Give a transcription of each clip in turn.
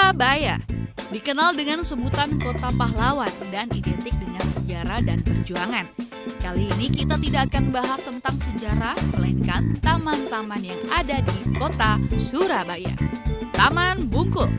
Surabaya dikenal dengan sebutan kota pahlawan dan identik dengan sejarah dan perjuangan. Kali ini kita tidak akan bahas tentang sejarah, melainkan taman-taman yang ada di kota Surabaya. Taman Bungkul.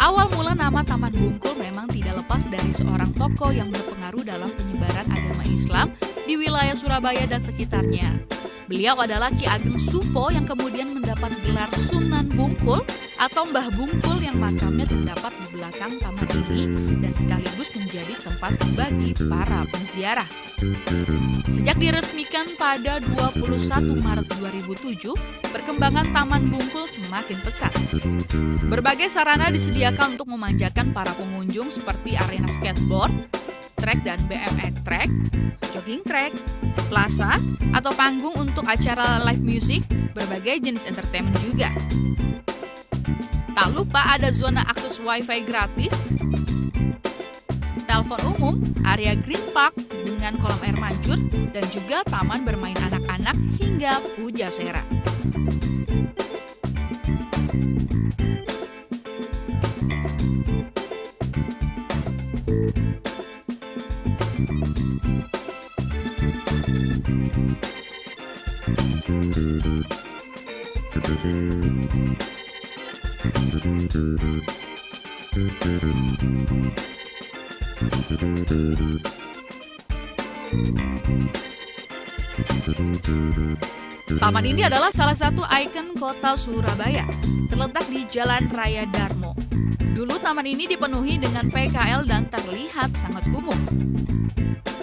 Awal mula nama Taman Bungkul memang tidak lepas dari seorang tokoh yang berpengaruh dalam penyebaran agama Islam di wilayah Surabaya dan sekitarnya. Beliau adalah Ki Ageng Supo yang kemudian mendapat gelar Sunan Bungkul atau Mbah Bungkul yang makamnya terdapat di belakang taman ini dan sekaligus menjadi tempat bagi para penziarah. Sejak diresmikan pada 21 Maret 2007, perkembangan Taman Bungkul semakin pesat. Berbagai sarana disediakan untuk memanjakan para pengunjung seperti arena skateboard, trek dan BMX track, jogging track, plaza, atau panggung untuk acara live music, berbagai jenis entertainment juga. Tak lupa ada zona akses wifi gratis, telepon umum, area green park dengan kolam air mancur, dan juga taman bermain anak-anak hingga pujasera. Taman ini adalah salah satu ikon kota Surabaya, terletak di Jalan Raya Darmo. Dulu taman ini dipenuhi dengan PKL dan terlihat sangat kumuh.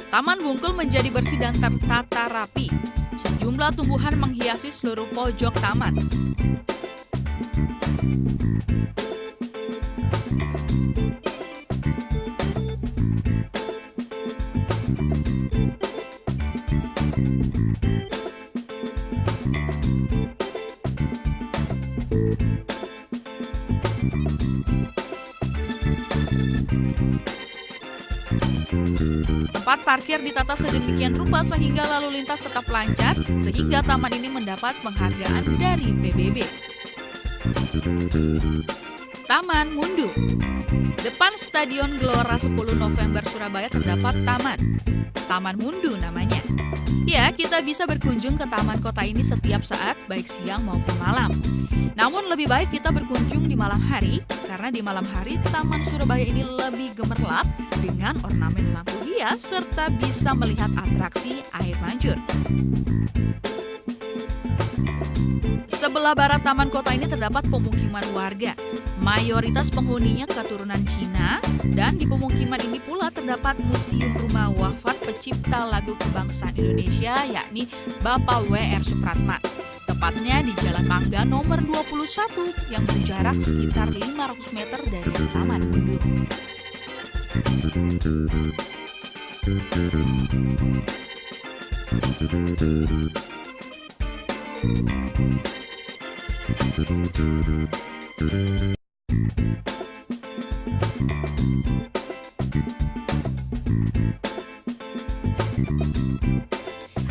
Taman Bungkul menjadi bersih dan tertata rapi. Sejumlah tumbuhan menghiasi seluruh pojok taman. Tempat parkir ditata sedemikian rupa sehingga lalu lintas tetap lancar, sehingga taman ini mendapat penghargaan dari PBB. Taman Mundu. Depan Stadion Gelora 10 November Surabaya terdapat Taman Mundu namanya. Ya, kita bisa berkunjung ke taman kota ini setiap saat, baik siang maupun malam. Namun lebih baik kita berkunjung di malam hari, karena di malam hari Taman Surabaya ini lebih gemerlap dengan ornamen lampu hias serta bisa melihat atraksi air mancur. Sebelah barat taman kota ini terdapat pemukiman warga. Mayoritas penghuninya keturunan Cina, dan di pemukiman ini pula terdapat Museum Rumah Wafat Pencipta Lagu Kebangsaan Indonesia, yakni Bapak W.R. Supratman. Tepatnya di Jalan Mangga nomor 21 yang berjarak sekitar 500 meter dari Taman Mundu.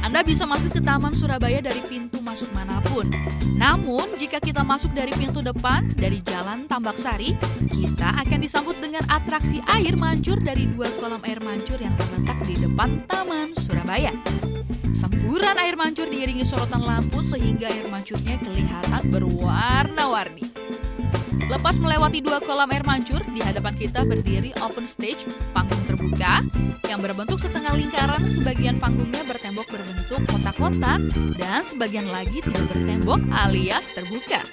Anda bisa masuk ke Taman Surabaya dari pintu masuk manapun. Namun, jika kita masuk dari pintu depan, dari Jalan Tambak Sari, kita akan disambut dengan atraksi air mancur dari 2 kolam air mancur yang terletak di depan Taman Surabaya. Semburan air mancur diiringi sorotan lampu sehingga air mancurnya kelihatan berwarna-warni. Lepas melewati 2 kolam air mancur, di hadapan kita berdiri open stage, panggung terbuka, yang berbentuk setengah lingkaran, sebagian panggungnya bertembok berbentuk kotak-kotak, dan sebagian lagi tidak bertembok alias terbuka.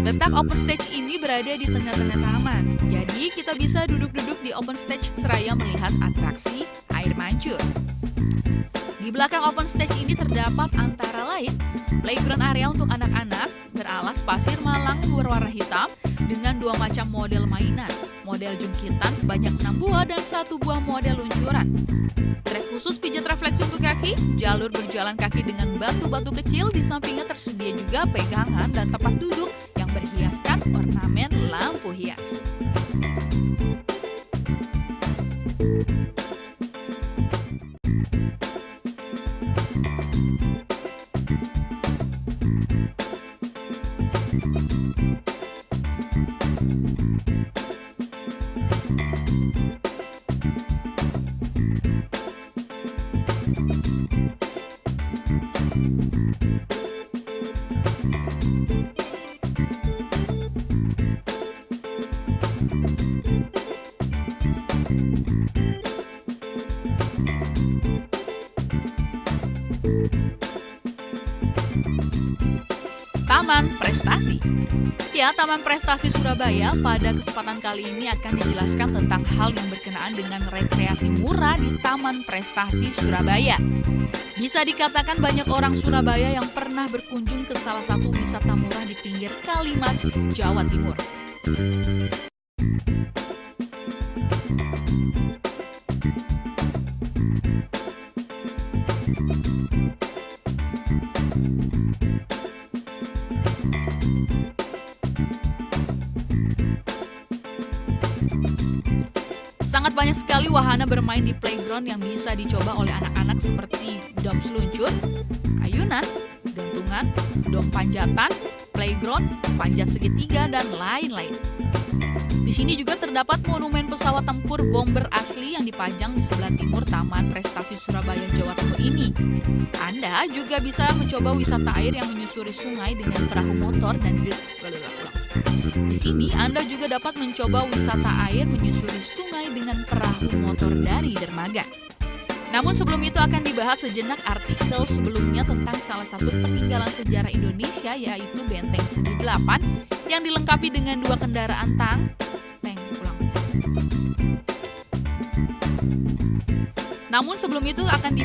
Letak open stage ini berada di tengah-tengah taman, jadi kita bisa duduk-duduk di open stage seraya melihat atraksi air mancur. Di belakang open stage ini terdapat antara lain playground area untuk anak-anak beralas pasir malang berwarna hitam dengan 2 macam model mainan, model jungkitan sebanyak 6 buah dan 1 buah model luncuran. Trek khusus pijat refleksi untuk kaki, jalur berjalan kaki dengan batu-batu kecil, di sampingnya tersedia juga pegangan dan tempat duduk yang berhiaskan ornamen lampu hias. Taman Prestasi. Ya, Taman Prestasi Surabaya pada kesempatan kali ini akan dijelaskan tentang hal yang berkenaan dengan rekreasi murah di Taman Prestasi Surabaya. Bisa dikatakan banyak orang Surabaya yang pernah berkunjung ke salah satu wisata murah di pinggir Kalimas, Jawa Timur. Sangat banyak sekali wahana bermain di playground yang bisa dicoba oleh anak-anak seperti dom seluncur, ayunan, gantungan, dom panjatan, playground, panjat segitiga, dan lain-lain. Di sini juga terdapat monumen pesawat tempur bomber asli yang dipajang di sebelah timur Taman Prestasi Surabaya, Jawa Timur ini. Anda juga bisa mencoba wisata air yang menyusuri sungai dengan perahu motor dan di sini Anda juga dapat mencoba wisata air menyusuri sungai dengan perahu motor dari dermaga. Namun sebelum itu akan dibahas sejenak artikel sebelumnya tentang salah satu peninggalan sejarah Indonesia, yaitu Benteng Segi 8 yang dilengkapi dengan 2 kendaraan tank. Namun sebelum itu akan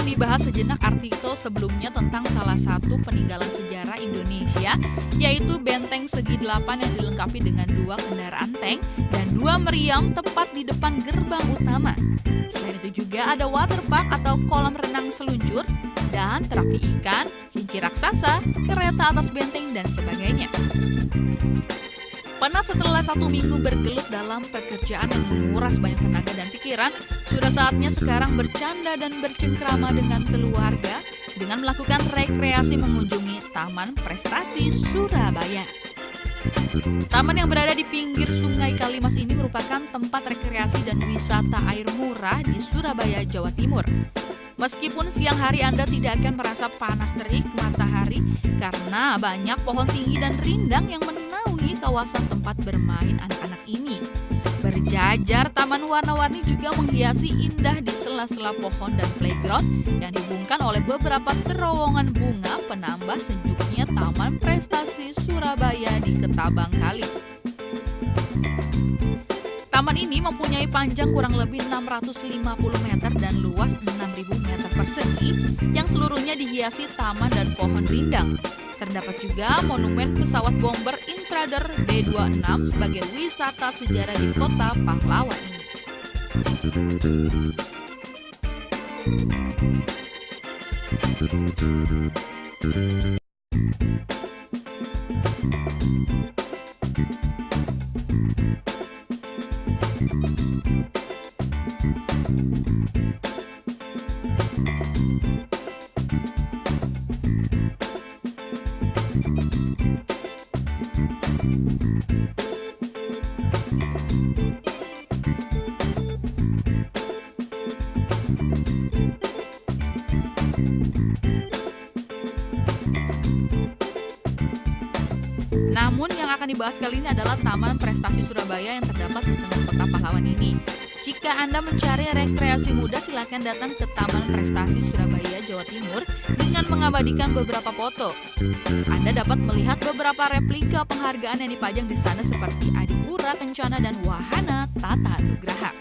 dibahas sejenak artikel sebelumnya tentang salah satu peninggalan sejarah Indonesia, yaitu Benteng Segi 8 yang dilengkapi dengan 2 kendaraan tank dan 2 meriam tepat di depan gerbang utama. Selain itu juga ada waterpark atau kolam renang seluncur, dan terapi ikan, kinci raksasa, kereta atas benteng, dan sebagainya. Penat setelah 1 minggu bergelut dalam pekerjaan yang menguras banyak tenaga dan pikiran, sudah saatnya sekarang bercanda dan bercengkrama dengan keluarga dengan melakukan rekreasi mengunjungi Taman Prestasi Surabaya. Taman yang berada di pinggir Sungai Kalimas ini merupakan tempat rekreasi dan wisata air murah di Surabaya, Jawa Timur. Meskipun siang hari Anda tidak akan merasa panas terik matahari karena banyak pohon tinggi dan rindang yang menaungi kawasan tempat bermain anak-anak ini. Berjajar taman warna-warni juga menghiasi indah di sela-sela pohon dan playground yang dihubungkan oleh beberapa terowongan bunga penambah sejuknya Taman Prestasi Surabaya di Ketabang Kali. Taman ini mempunyai panjang kurang lebih 650 meter dan luas 6.000 meter persegi yang seluruhnya dihiasi taman dan pohon rindang. Terdapat juga monumen pesawat bomber Intruder B-26 sebagai wisata sejarah di kota pahlawan ini. Namun yang akan dibahas kali ini adalah Taman Prestasi Surabaya yang terdapat di tengah kota pahlawan ini. Jika Anda mencari rekreasi muda, silakan datang ke Taman Prestasi Surabaya, Jawa Timur dengan mengabadikan beberapa foto. Anda dapat melihat beberapa replika penghargaan yang dipajang di sana seperti Adipura, Kencana, dan Wahana Tata Nugraha.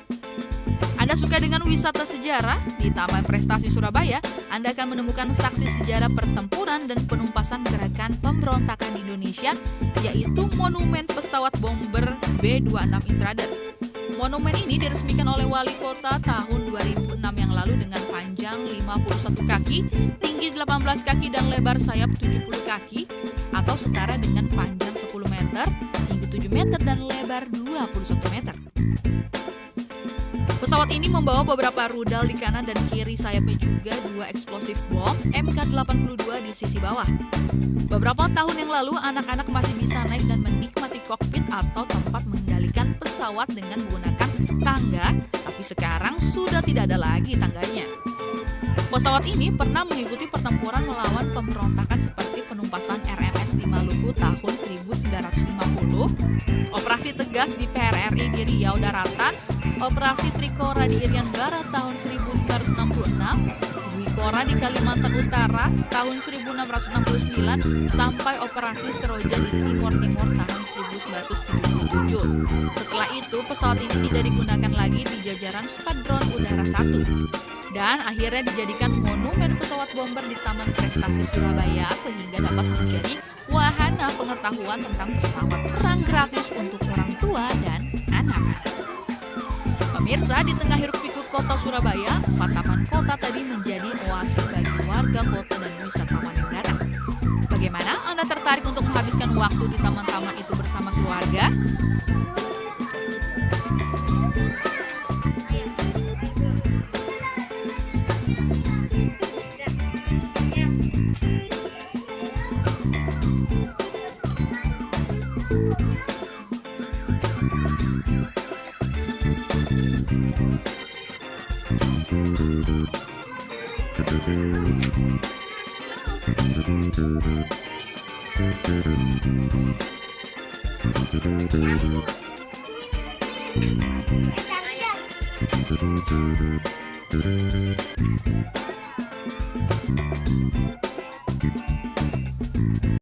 Anda suka dengan wisata sejarah? Di Taman Prestasi Surabaya, Anda akan menemukan saksi sejarah pertempuran dan penumpasan gerakan pemberontakan di Indonesia, yaitu monumen pesawat bomber B-26 Intruder. Monumen ini diresmikan oleh Wali Kota tahun 2006 yang lalu dengan panjang 51 kaki, tinggi 18 kaki, dan lebar sayap 70 kaki, atau setara dengan panjang 10 meter, tinggi 7 meter, dan lebar 21 meter. Pesawat ini membawa beberapa rudal di kanan dan kiri sayapnya, juga 2 eksplosif bom MK82 di sisi bawah. Beberapa tahun yang lalu, anak-anak masih bisa naik dan menikmati kokpit atau tempat mengendalikan pesawat dengan menggunakan tangga, tapi sekarang sudah tidak ada lagi tangganya. Pesawat ini pernah mengikuti pertempuran melawan pemberontakan seperti penumpasan RMS di Maluku tahun 1950, operasi tegas di PRRI di Riau Daratan, operasi Trikora di Irian Barat tahun 1966, Dwikora di Kalimantan Utara tahun 1669, sampai operasi Seroja di Timur Timur tahun 1977. Setelah itu, pesawat ini tidak digunakan lagi di jajaran Skadron Udara 1. Dan akhirnya dijadikan monumen pesawat bomber di Taman Prestasi Surabaya sehingga dapat menjadi wahana pengetahuan tentang pesawat perang gratis untuk orang tua dan anak-anak. Pemirsa, di tengah hiruk-pikuk kota Surabaya, Taman Kota tadi menjadi oase bagi warga kota dan wisatawan yang datang. Bagaimana Anda tertarik untuk menghabiskan waktu di taman-taman itu bersama keluarga?